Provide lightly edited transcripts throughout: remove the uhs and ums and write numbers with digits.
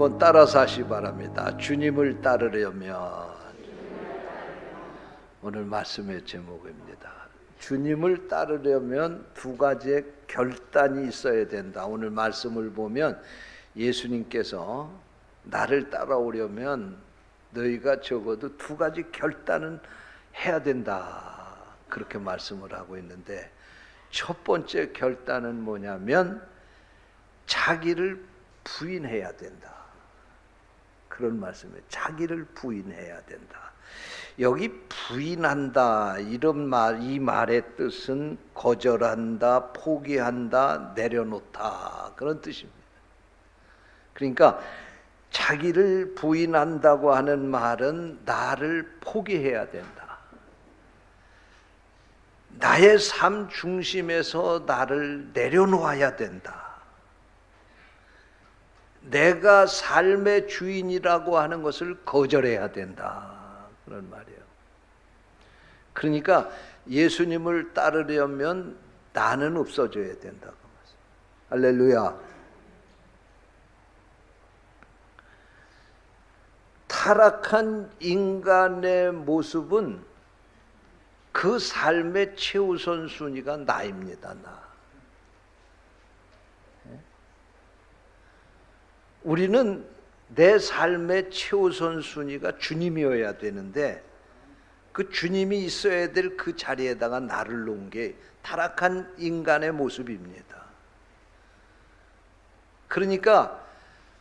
한번 따라서 하시 바랍니다. 주님을 따르려면, 오늘 말씀의 제목입니다. 주님을 따르려면 두 가지의 결단이 있어야 된다. 오늘 말씀을 보면 예수님께서 나를 따라오려면 너희가 적어도 두 가지 결단은 해야 된다, 그렇게 말씀을 하고 있는데, 첫 번째 결단은 뭐냐면 자기를 부인해야 된다, 그런 말씀이에요. 자기를 부인해야 된다. 여기 부인한다, 이런 말, 이 말의 뜻은 거절한다, 포기한다, 내려놓다, 그런 뜻입니다. 그러니까 자기를 부인한다고 하는 말은 나를 포기해야 된다. 나의 삶 중심에서 나를 내려놓아야 된다. 내가 삶의 주인이라고 하는 것을 거절해야 된다, 그런 말이에요. 그러니까 예수님을 따르려면 나는 없어져야 된다고. 할렐루야. 타락한 인간의 모습은 그 삶의 최우선 순위가 나입니다. 나. 우리는 내 삶의 최우선 순위가 주님이어야 되는데, 그 주님이 있어야 될 그 자리에다가 나를 놓은 게 타락한 인간의 모습입니다. 그러니까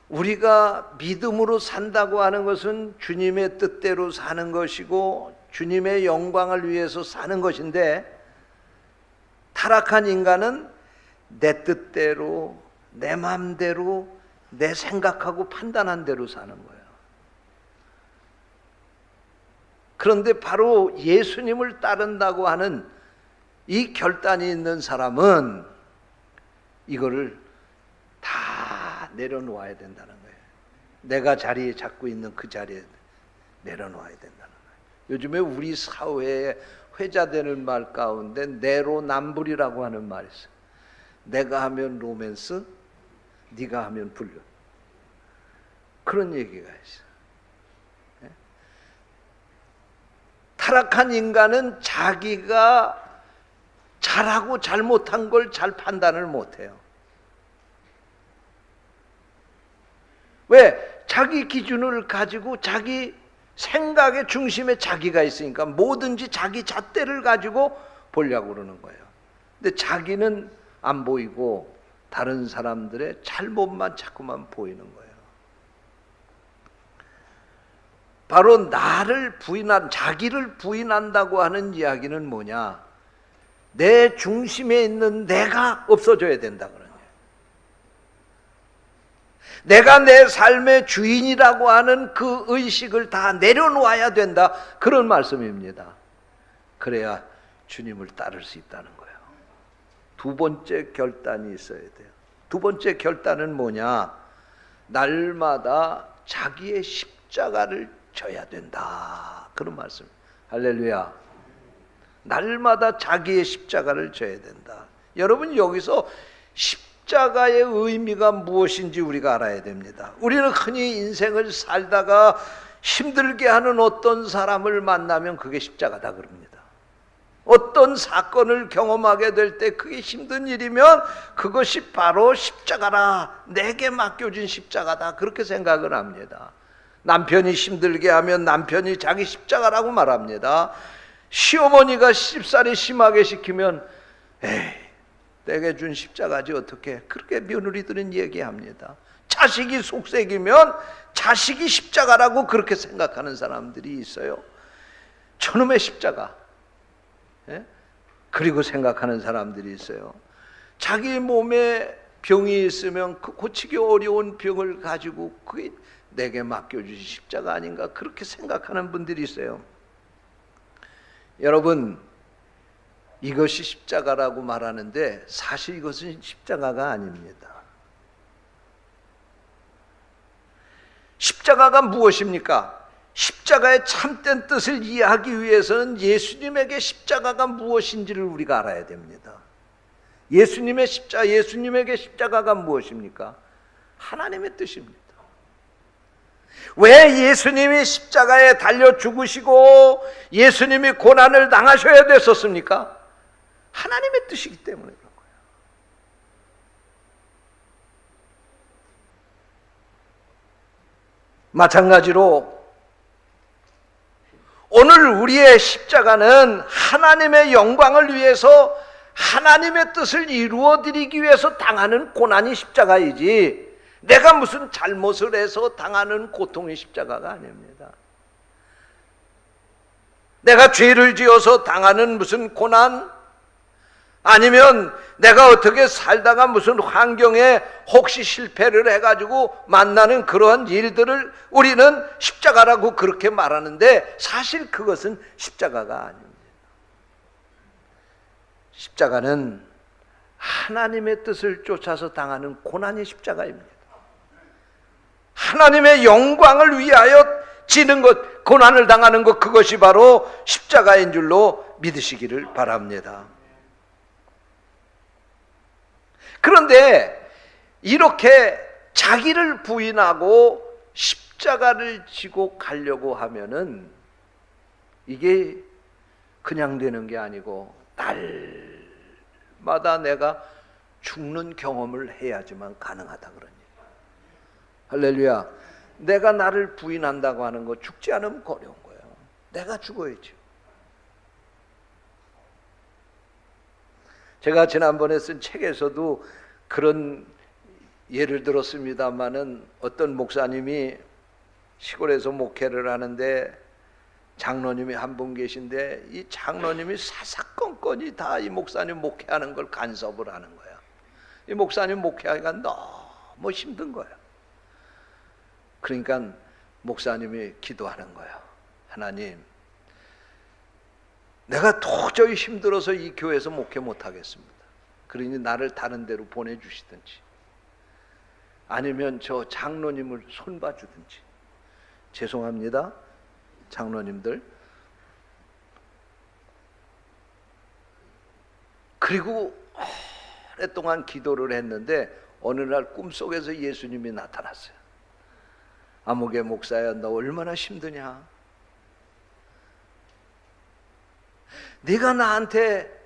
우리가 믿음으로 산다고 하는 것은 주님의 뜻대로 사는 것이고 주님의 영광을 위해서 사는 것인데, 타락한 인간은 내 뜻대로, 내 마음대로, 내 생각하고 판단한 대로 사는 거예요. 그런데 바로 예수님을 따른다고 하는 이 결단이 있는 사람은 이거를 다 내려놓아야 된다는 거예요. 내가 자리에 잡고 있는 그 자리에 내려놓아야 된다는 거예요. 요즘에 우리 사회에 회자되는 말 가운데 내로남불이라고 하는 말이 있어요. 내가 하면 로맨스, 네가 하면 불륜, 그런 얘기가 있어요. 타락한 인간은 자기가 잘하고 잘못한 걸 잘 판단을 못해요. 왜? 자기 기준을 가지고 자기 생각의 중심에 자기가 있으니까 뭐든지 자기 잣대를 가지고 보려고 그러는 거예요. 근데 자기는 안 보이고 다른 사람들의 잘못만 자꾸만 보이는 거예요. 바로 나를 자기를 부인한다고 하는 이야기는 뭐냐? 내 중심에 있는 내가 없어져야 된다 그러는 거예요. 내가 내 삶의 주인이라고 하는 그 의식을 다 내려놓아야 된다, 그런 말씀입니다. 그래야 주님을 따를 수 있다는 거예요. 두 번째 결단이 있어야 돼요. 두 번째 결단은 뭐냐? 날마다 자기의 십자가를 져야 된다, 그런 말씀. 할렐루야. 날마다 자기의 십자가를 져야 된다. 여러분, 여기서 십자가의 의미가 무엇인지 우리가 알아야 됩니다. 우리는 흔히 인생을 살다가 힘들게 하는 어떤 사람을 만나면 그게 십자가다 그럽니다. 어떤 사건을 경험하게 될 때 그게 힘든 일이면 그것이 바로 십자가라, 내게 맡겨진 십자가다, 그렇게 생각을 합니다. 남편이 힘들게 하면 남편이 자기 십자가라고 말합니다. 시어머니가 집살이 심하게 시키면 에이, 내게 준 십자가지 어떻게, 그렇게 며느리들은 얘기합니다. 자식이 속색이면 자식이 십자가라고 그렇게 생각하는 사람들이 있어요. 저놈의 십자가, 그리고 생각하는 사람들이 있어요. 자기 몸에 병이 있으면 그 고치기 어려운 병을 가지고 그게 내게 맡겨주신 십자가 아닌가, 그렇게 생각하는 분들이 있어요. 여러분, 이것이 십자가라고 말하는데 사실 이것은 십자가가 아닙니다. 십자가가 무엇입니까? 십자가의 참된 뜻을 이해하기 위해서는 예수님에게 십자가가 무엇인지를 우리가 알아야 됩니다. 예수님에게 십자가가 무엇입니까? 하나님의 뜻입니다. 왜 예수님이 십자가에 달려 죽으시고 예수님이 고난을 당하셔야 됐었습니까? 하나님의 뜻이기 때문에 그런 거예요. 마찬가지로 오늘 우리의 십자가는 하나님의 영광을 위해서 하나님의 뜻을 이루어드리기 위해서 당하는 고난이 십자가이지 내가 무슨 잘못을 해서 당하는 고통이 십자가가 아닙니다. 내가 죄를 지어서 당하는 무슨 고난, 아니면 내가 어떻게 살다가 무슨 환경에 혹시 실패를 해가지고 만나는 그러한 일들을 우리는 십자가라고 그렇게 말하는데 사실 그것은 십자가가 아닙니다. 십자가는 하나님의 뜻을 쫓아서 당하는 고난이 십자가입니다. 하나님의 영광을 위하여 지는 것, 고난을 당하는 것, 그것이 바로 십자가인 줄로 믿으시기를 바랍니다. 그런데 이렇게 자기를 부인하고 십자가를 지고 가려고 하면은 이게 그냥 되는 게 아니고 날마다 내가 죽는 경험을 해야지만 가능하다 그러니. 할렐루야. 내가 나를 부인한다고 하는 거 죽지 않으면 어려운 거예요. 내가 죽어야죠. 제가 지난번에 쓴 책에서도 그런 예를 들었습니다마는 어떤 목사님이 시골에서 목회를 하는데 장로님이 한 분 계신데 이 장로님이 사사건건이 다 이 목사님 목회하는 걸 간섭을 하는 거야. 이 목사님 목회하기가 너무 힘든 거야. 그러니까 목사님이 기도하는 거야. 하나님, 내가 도저히 힘들어서 이 교회에서 목회 못하겠습니다. 그러니 나를 다른 데로 보내주시든지 아니면 저 장로님을 손봐주든지. 죄송합니다, 장로님들. 그리고 오랫동안 기도를 했는데 어느 날 꿈속에서 예수님이 나타났어요. 아무개 목사야, 너 얼마나 힘드냐? 네가 나한테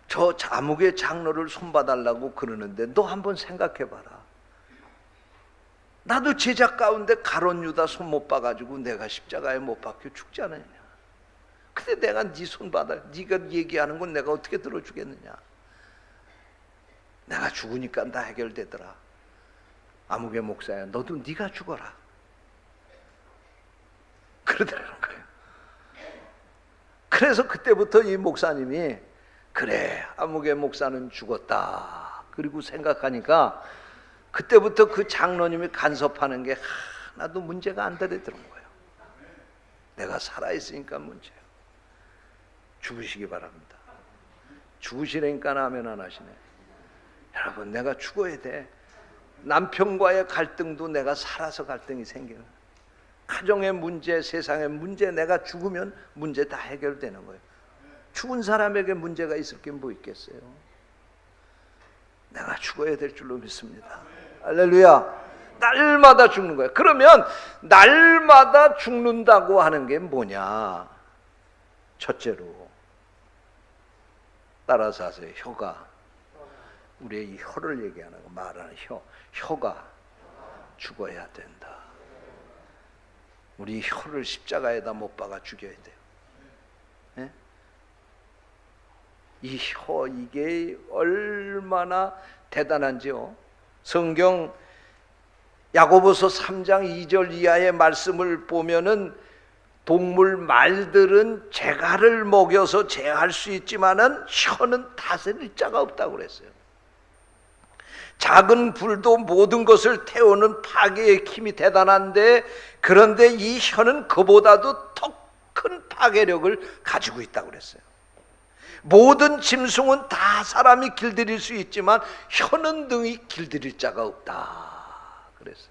저 아무개 장로를 손봐달라고 그러는데 너 한번 생각해봐라. 나도 제자 가운데 가룟 유다 손 못 봐가지고 내가 십자가에 못 박혀 죽지 않았냐? 근데 내가 네 손 받아, 네가 얘기하는 건 내가 어떻게 들어주겠느냐? 내가 죽으니까 다 해결되더라. 아무개 목사야, 너도 네가 죽어라. 그러더라는 거예요. 그래서 그때부터 이 목사님이 그래, 아무개 목사는 죽었다. 그리고 생각하니까 그때부터 그 장로님이 간섭하는 게 하나도 문제가 안 되더라는 거예요. 내가 살아있으니까 문제예요. 죽으시기 바랍니다. 죽으시라니까 아멘 안 하시네. 여러분, 내가 죽어야 돼. 남편과의 갈등도 내가 살아서 갈등이 생겨요. 가정의 문제, 세상의 문제, 내가 죽으면 문제 다 해결되는 거예요. 죽은 사람에게 문제가 있을 게 뭐 있겠어요? 내가 죽어야 될 줄로 믿습니다. 할렐루야. 날마다 죽는 거예요. 그러면 날마다 죽는다고 하는 게 뭐냐? 첫째로 따라서 하세요. 혀가, 우리의 이 혀를 얘기하는 거, 말하는 혀가 죽어야 된다. 우리 혀를 십자가에다 못 박아 죽여야 돼요. 네? 이 혀, 이게 얼마나 대단한지요. 성경 야고보서 3장 2절 이하의 말씀을 보면은 동물, 말들은 재갈을 먹여서 제할 수 있지만은 혀는 다스릴 자가 없다고 그랬어요. 작은 불도 모든 것을 태우는 파괴의 힘이 대단한데, 그런데 이 혀는 그보다도 더 큰 파괴력을 가지고 있다고 그랬어요. 모든 짐승은 다 사람이 길들일 수 있지만 혀는 능히 길들일 자가 없다 그랬어요.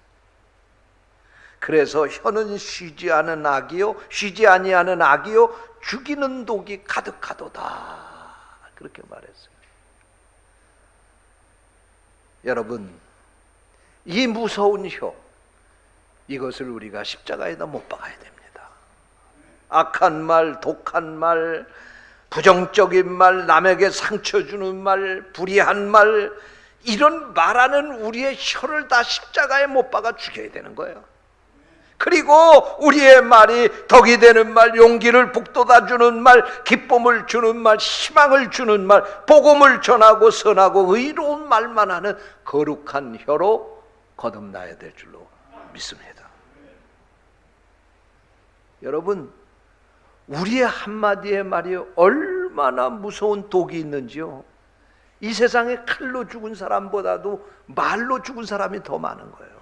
그래서 혀는 쉬지 않은 악이요, 쉬지 아니하는 악이요, 죽이는 독이 가득하도다 그렇게 말했어요. 여러분, 이 무서운 혀, 이것을 우리가 십자가에다 못 박아야 됩니다. 악한 말, 독한 말, 부정적인 말, 남에게 상처 주는 말, 불의한 말, 이런 말하는 우리의 혀를 다 십자가에 못 박아 죽여야 되는 거예요. 그리고 우리의 말이 덕이 되는 말, 용기를 북돋아 주는 말, 기쁨을 주는 말, 희망을 주는 말, 복음을 전하고 선하고 의로운 말만 하는 거룩한 혀로 거듭나야 될 줄로 믿습니다. 여러분, 우리의 한마디의 말이 얼마나 무서운 독이 있는지요. 이 세상에 칼로 죽은 사람보다도 말로 죽은 사람이 더 많은 거예요.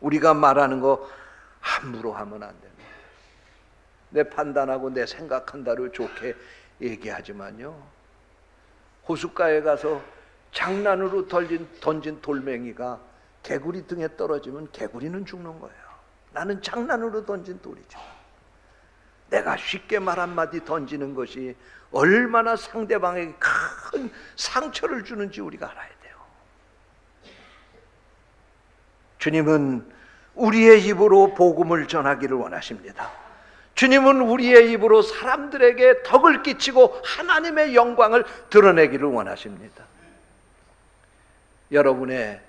우리가 말하는 거 함부로 하면 안 됩니다. 내 판단하고 내 생각한다로 좋게 얘기하지만요, 호숫가에 가서 장난으로 던진 돌멩이가 개구리 등에 떨어지면 개구리는 죽는 거예요. 나는 장난으로 던진 돌이죠. 내가 쉽게 말 한마디 던지는 것이 얼마나 상대방에게 큰 상처를 주는지 우리가 알아야 돼요. 주님은 우리의 입으로 복음을 전하기를 원하십니다. 주님은 우리의 입으로 사람들에게 덕을 끼치고 하나님의 영광을 드러내기를 원하십니다. 여러분의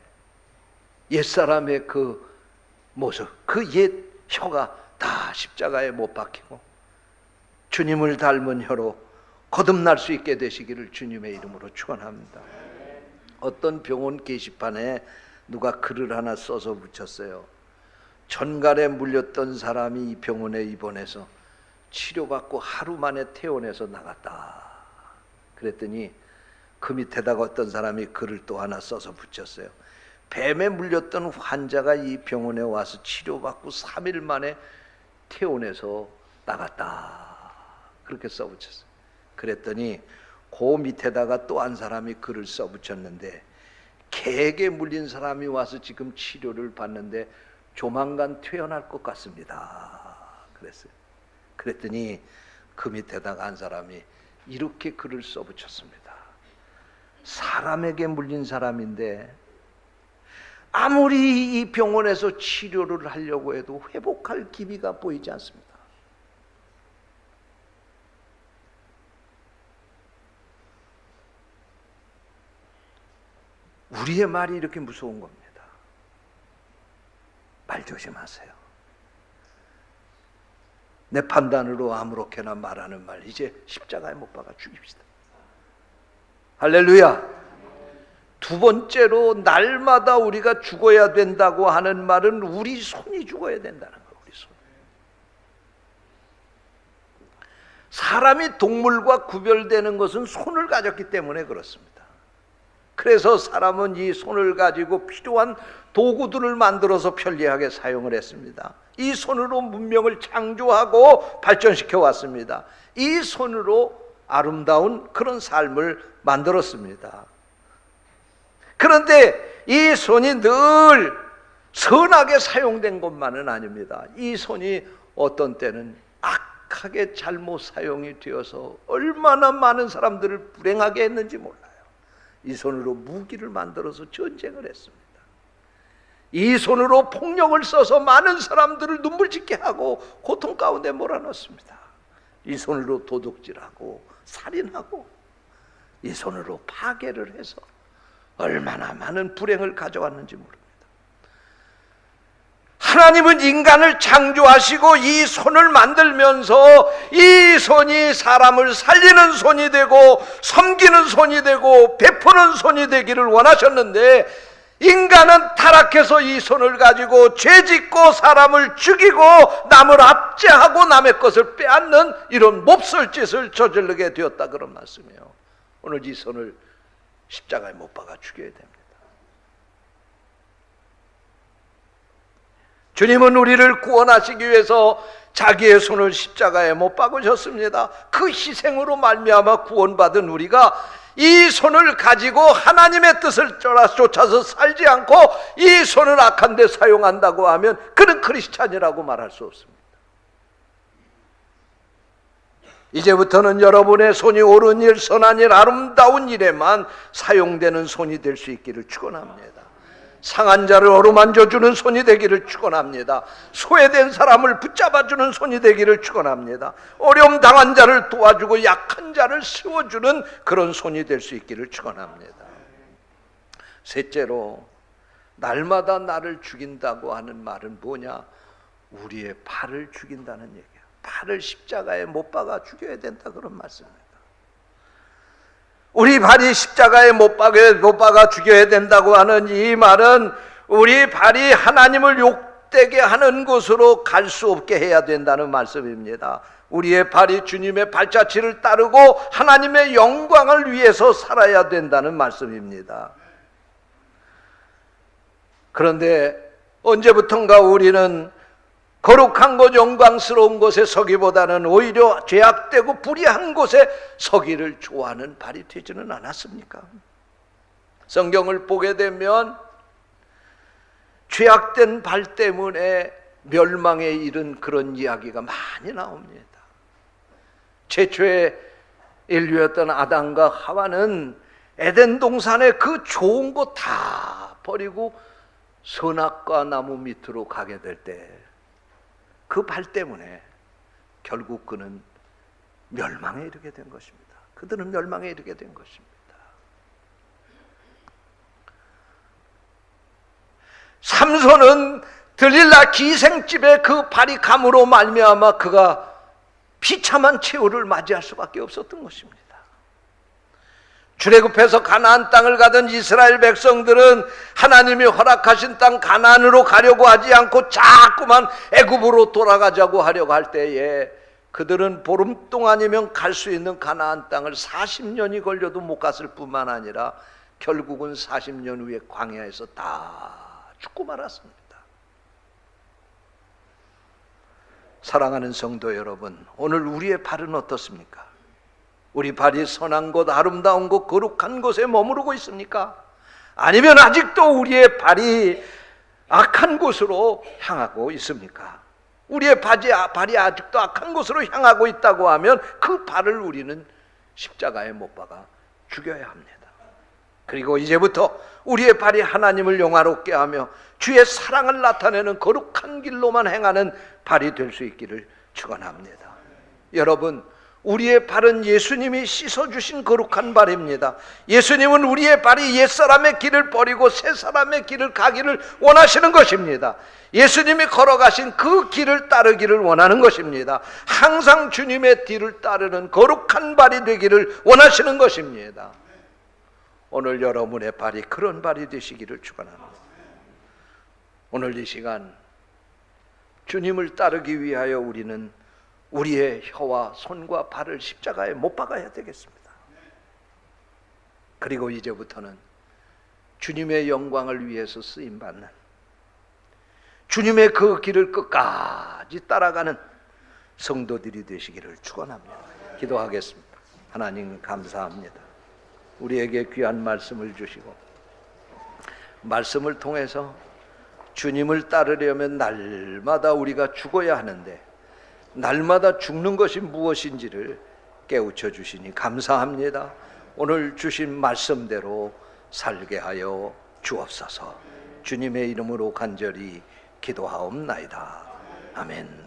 옛사람의 그 모습, 그 옛 혀가 다 십자가에 못 박히고 주님을 닮은 혀로 거듭날 수 있게 되시기를 주님의 이름으로 축원합니다. 어떤 병원 게시판에 누가 글을 하나 써서 붙였어요. 전갈에 물렸던 사람이 이 병원에 입원해서 치료받고 하루 만에 퇴원해서 나갔다. 그랬더니 그 밑에다가 어떤 사람이 글을 또 하나 써서 붙였어요. 뱀에 물렸던 환자가 이 병원에 와서 치료받고 3일 만에 퇴원해서 나갔다. 그렇게 써붙였어요. 그랬더니 그 밑에다가 또 한 사람이 글을 써붙였는데, 개에게 물린 사람이 와서 지금 치료를 받는데 조만간 퇴원할 것 같습니다. 그랬어요. 그랬더니 그 밑에다가 한 사람이 이렇게 글을 써붙였습니다. 사람에게 물린 사람인데 아무리 이 병원에서 치료를 하려고 해도 회복할 기미가 보이지 않습니다. 우리의 말이 이렇게 무서운 겁니다. 말 조심하세요. 내 판단으로 아무렇게나 말하는 말, 이제 십자가에 못 박아 죽입시다. 할렐루야. 두 번째로, 날마다 우리가 죽어야 된다고 하는 말은 우리 손이 죽어야 된다는 거예요. 우리 손. 사람이 동물과 구별되는 것은 손을 가졌기 때문에 그렇습니다. 그래서 사람은 이 손을 가지고 필요한 도구들을 만들어서 편리하게 사용을 했습니다. 이 손으로 문명을 창조하고 발전시켜 왔습니다. 이 손으로 아름다운 그런 삶을 만들었습니다. 그런데 이 손이 늘 선하게 사용된 것만은 아닙니다. 이 손이 어떤 때는 악하게 잘못 사용이 되어서 얼마나 많은 사람들을 불행하게 했는지 몰라요. 이 손으로 무기를 만들어서 전쟁을 했습니다. 이 손으로 폭력을 써서 많은 사람들을 눈물 짓게 하고 고통 가운데 몰아넣습니다. 이 손으로 도둑질하고 살인하고 이 손으로 파괴를 해서 얼마나 많은 불행을 가져왔는지 모릅니다. 하나님은 인간을 창조하시고 이 손을 만들면서 이 손이 사람을 살리는 손이 되고 섬기는 손이 되고 베푸는 손이 되기를 원하셨는데, 인간은 타락해서 이 손을 가지고 죄짓고 사람을 죽이고 남을 압제하고 남의 것을 빼앗는 이런 몹쓸짓을 저지르게 되었다, 그런 말씀이에요. 오늘 이 손을 십자가에 못 박아 죽여야 됩니다. 주님은 우리를 구원하시기 위해서 자기의 손을 십자가에 못 박으셨습니다. 그 희생으로 말미암아 구원받은 우리가 이 손을 가지고 하나님의 뜻을 쫓아서 살지 않고 이 손을 악한 데 사용한다고 하면 그는 크리스찬이라고 말할 수 없습니다. 이제부터는 여러분의 손이 옳은 일, 선한 일, 아름다운 일에만 사용되는 손이 될 수 있기를 축원합니다. 상한 자를 어루만져주는 손이 되기를 축원합니다. 소외된 사람을 붙잡아주는 손이 되기를 축원합니다. 어려움 당한 자를 도와주고 약한 자를 세워주는 그런 손이 될 수 있기를 축원합니다. 셋째로, 날마다 나를 죽인다고 하는 말은 뭐냐? 우리의 발을 죽인다는 얘기야. 발을 십자가에 못 박아 죽여야 된다, 그런 말씀입니다. 우리 발이 십자가에 못 박아 죽여야 된다고 하는 이 말은 우리 발이 하나님을 욕되게 하는 곳으로 갈 수 없게 해야 된다는 말씀입니다. 우리의 발이 주님의 발자취를 따르고 하나님의 영광을 위해서 살아야 된다는 말씀입니다. 그런데 언제부턴가 우리는 거룩한 곳, 영광스러운 곳에 서기보다는 오히려 죄악되고 불의한 곳에 서기를 좋아하는 발이 되지는 않았습니까? 성경을 보게 되면 죄악된 발 때문에 멸망에 이른 그런 이야기가 많이 나옵니다. 최초의 인류였던 아담과 하와는 에덴 동산의 그 좋은 곳 다 버리고 선악과 나무 밑으로 가게 될 때 그 발 때문에 결국 그는 멸망에 이르게 된 것입니다. 그들은 멸망에 이르게 된 것입니다. 삼손은 들릴라 기생집에 그 발이 감으로 말미암아 그가 비참한 최후를 맞이할 수밖에 없었던 것입니다. 출애굽해서 가나안 땅을 가던 이스라엘 백성들은 하나님이 허락하신 땅 가나안으로 가려고 하지 않고 자꾸만 애굽으로 돌아가자고 하려고 할 때에 그들은 보름 동안이면 갈 수 있는 가나안 땅을 40년이 걸려도 못 갔을 뿐만 아니라 결국은 40년 후에 광야에서 다 죽고 말았습니다. 사랑하는 성도 여러분, 오늘 우리의 발은 어떻습니까? 우리 발이 선한 곳, 아름다운 곳, 거룩한 곳에 머무르고 있습니까? 아니면 아직도 우리의 발이 악한 곳으로 향하고 있습니까? 우리의 발이 아직도 악한 곳으로 향하고 있다고 하면 그 발을 우리는 십자가에 못 박아 죽여야 합니다. 그리고 이제부터 우리의 발이 하나님을 영화롭게 하며 주의 사랑을 나타내는 거룩한 길로만 행하는 발이 될 수 있기를 축원합니다. 여러분, 우리의 발은 예수님이 씻어주신 거룩한 발입니다. 예수님은 우리의 발이 옛사람의 길을 버리고 새사람의 길을 가기를 원하시는 것입니다. 예수님이 걸어가신 그 길을 따르기를 원하는 것입니다. 항상 주님의 뒤를 따르는 거룩한 발이 되기를 원하시는 것입니다. 오늘 여러분의 발이 그런 발이 되시기를 축원합니다. 오늘 이 시간 주님을 따르기 위하여 우리는 우리의 혀와 손과 발을 십자가에 못 박아야 되겠습니다. 그리고 이제부터는 주님의 영광을 위해서 쓰임받는, 주님의 그 길을 끝까지 따라가는 성도들이 되시기를 축원합니다. 기도하겠습니다. 하나님 감사합니다. 우리에게 귀한 말씀을 주시고 말씀을 통해서 주님을 따르려면 날마다 우리가 죽어야 하는데 날마다 죽는 것이 무엇인지를 깨우쳐 주시니 감사합니다. 오늘 주신 말씀대로 살게 하여 주옵소서. 주님의 이름으로 간절히 기도하옵나이다. 아멘.